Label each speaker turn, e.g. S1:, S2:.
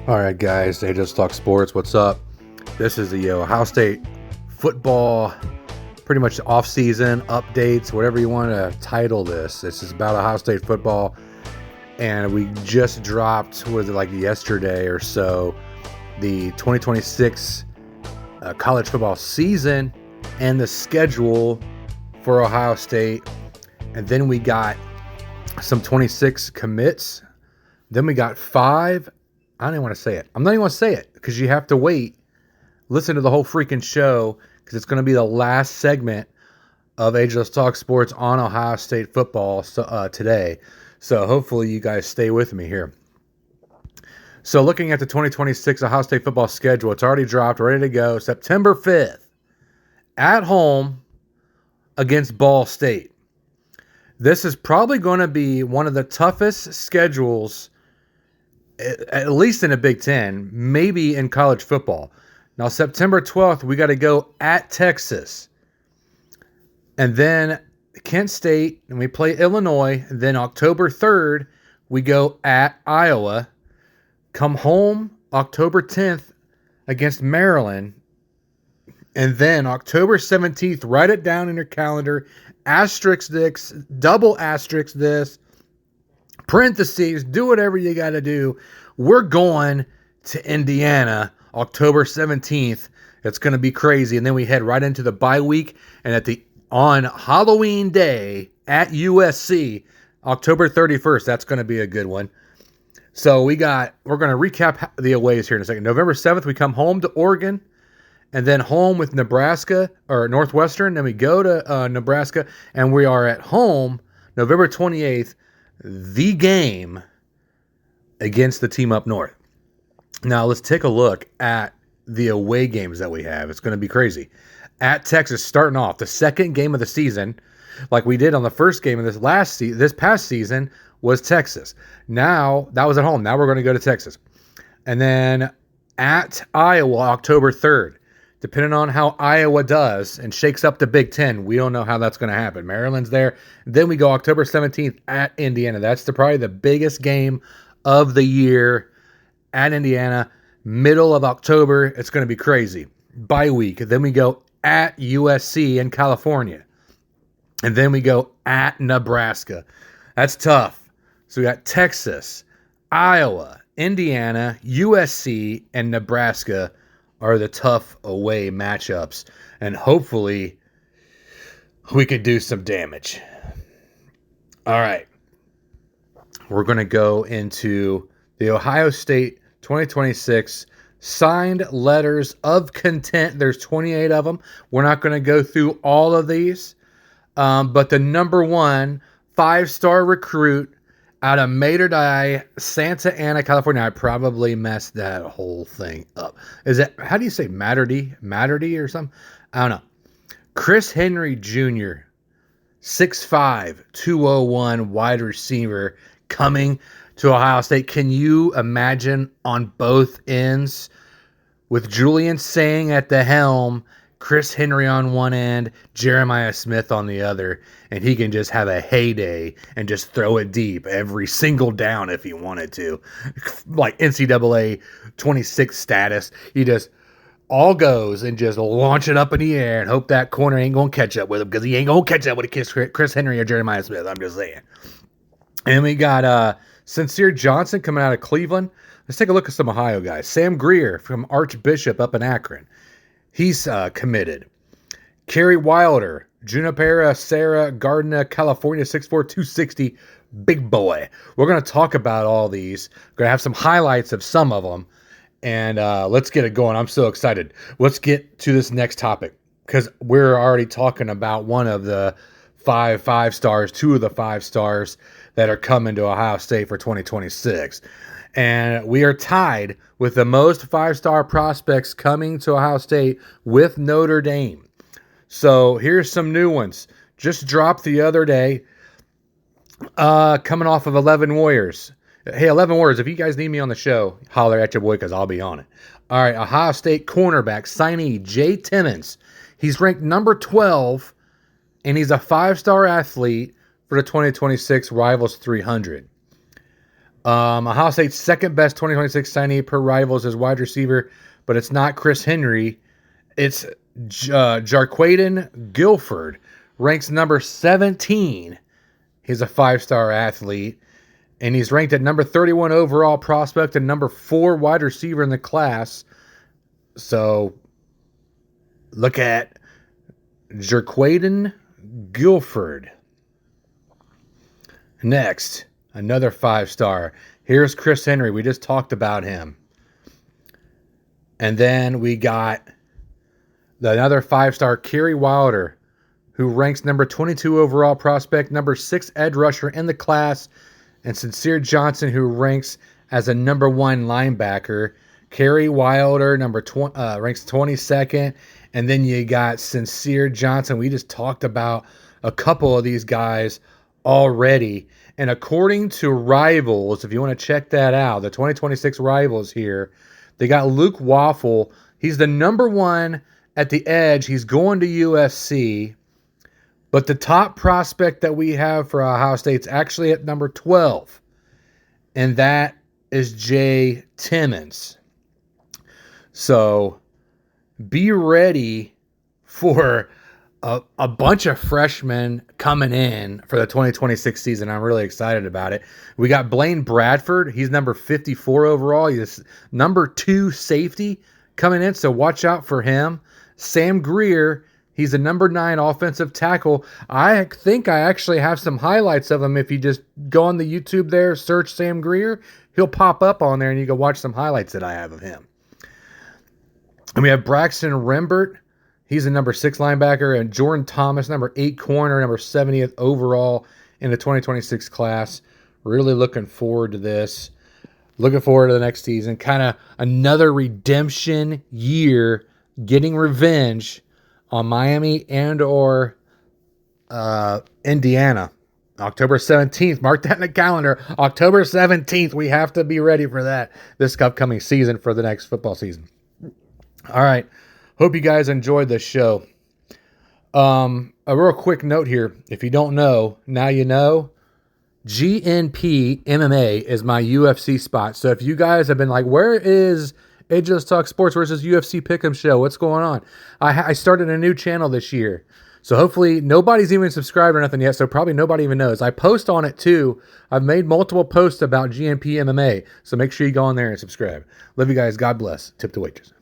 S1: All right, guys. Hey, Just Talk Sports. What's up? This is the Ohio State football, pretty much off-season updates, whatever you want to title this. This is about Ohio State football, and we just dropped, was it like yesterday or so, the 2026 college football season and the schedule for Ohio State. And then we got some 26 commits. Then we got 5. I don't even want to say it. I'm not even going to say it because you have to wait. Listen to the whole freaking show because it's going to be the last segment of Ageless Talk Sports on Ohio State football today. So hopefully you guys stay with me here. So looking at the 2026 Ohio State football schedule, it's already dropped, ready to go. September 5th, at home against Ball State. This is probably going to be one of the toughest schedules, at least in the Big Ten, maybe in college football. Now, September 12th, we got to go at Texas. And then Kent State, and we play Illinois. And then October 3rd, we go at Iowa. Come home October 10th against Maryland. And then October 17th, write it down in your calendar. Asterisk this, double asterisk this. Parentheses, do whatever you got to do. We're going to Indiana October 17th. It's going to be crazy. And then we head right into the bye week. And on Halloween Day at USC, October 31st, that's going to be a good one. So we're going to recap the aways here in a second. November 7th, we come home to Oregon. And then home with Nebraska or Northwestern. Then we go to Nebraska. And we are at home November 28th. The game against the team up north. Now let's take a look at the away games that we have. It's going to be crazy. At Texas, starting off the second game of the season, like we did on the first game of this past season, was Texas. Now that was at home. Now we're going to go to Texas, and then at Iowa, October 3rd. Depending on how Iowa does and shakes up the Big Ten, we don't know how that's going to happen. Maryland's there. Then we go October 17th at Indiana. That's probably the biggest game of the year at Indiana. Middle of October, it's going to be crazy. Bye week. Then we go at USC in California. And then we go at Nebraska. That's tough. So we got Texas, Iowa, Indiana, USC, and Nebraska are the tough away matchups, and hopefully we could do some damage. All right. We're going to go into the Ohio State 2026 signed letters of content. There's 28 of them. We're not going to go through all of these, but the number one 5-star recruit out of Mater Dei, Santa Ana, California. I probably messed that whole thing up. Is that, how do you say Matterdy or something? I don't know. Chris Henry Jr., 6'5", 201 wide receiver coming to Ohio State. Can you imagine on both ends with Julian Saying at the helm, Chris Henry on one end, Jeremiah Smith on the other, and he can just have a heyday and just throw it deep every single down if he wanted to. Like NCAA 26 status. He just all goes and just launch it up in the air and hope that corner ain't going to catch up with him because he ain't going to catch up with Chris Henry or Jeremiah Smith. I'm just saying. And we got Sincere Johnson coming out of Cleveland. Let's take a look at some Ohio guys. Sam Greer from Archbishop up in Akron. He's committed. Khary Wilder, Junipero Serra, Gardner, California, 6'4", 260, big boy. We're going to talk about all these. We're going to have some highlights of some of them. And let's get it going. I'm so excited. Let's get to this next topic because we're already talking about one of the five stars, 2 of the 5 stars that are coming to Ohio State for 2026. And we are tied with the most 5-star prospects coming to Ohio State with Notre Dame. So here's some new ones. Just dropped the other day, coming off of 11 Warriors. Hey, 11 Warriors, if you guys need me on the show, holler at your boy because I'll be on it. All right, Ohio State cornerback, signee J. Timmons. He's ranked number 12, and he's a 5-star athlete for the 2026 Rivals 300. Ohio State's second best 2026 signee per Rivals as wide receiver, but it's not Chris Henry. It's Jerquaden Guilford, ranks number 17. He's a 5-star athlete, and he's ranked at number 31 overall prospect and number 4 wide receiver in the class. So look at Jerquaden Guilford. Next, another 5-star. Here's Chris Henry. We just talked about him. And then we got another 5-star, Khary Wilder, who ranks number 22 overall prospect, number 6 edge rusher in the class, and Sincere Johnson, who ranks as a number 1 linebacker. Khary Wilder, ranks 22nd, and then you got Sincere Johnson. We just talked about a couple of these guys already, and according to Rivals, if you want to check that out, the 2026 Rivals here, they got Luke Waffle. He's the number 1 at the edge. He's going to USC. But the top prospect that we have for Ohio State's actually at number 12. And that is Jay Timmons. So be ready for a bunch of freshmen coming in for the 2026 season. I'm really excited about it. We got Blaine Bradford. He's number 54 overall. He's number 2 safety coming in, so watch out for him. Sam Greer, he's a number 9 offensive tackle. I think I actually have some highlights of him. If you just go on the YouTube there, search Sam Greer, he'll pop up on there and you can watch some highlights that I have of him. And we have Braxton Rembert. He's a number 6 linebacker. And Jordan Thomas, number 8 corner, number 70th overall in the 2026 class. Really looking forward to this. Looking forward to the next season. Kind of another redemption year, getting revenge on Miami and or Indiana. October 17th. Mark that in the calendar. October 17th. We have to be ready for that this upcoming season for the next football season. All right. Hope you guys enjoyed this show. A real quick note here. If you don't know, now you know. GNP MMA is my UFC spot. So if you guys have been like, where is AJ's Talk Sports? Where's this UFC Pick'em show? What's going on? I started a new channel this year. So hopefully nobody's even subscribed or nothing yet. So probably nobody even knows. I post on it too. I've made multiple posts about GNP MMA. So make sure you go on there and subscribe. Love you guys. God bless. Tip the waitress.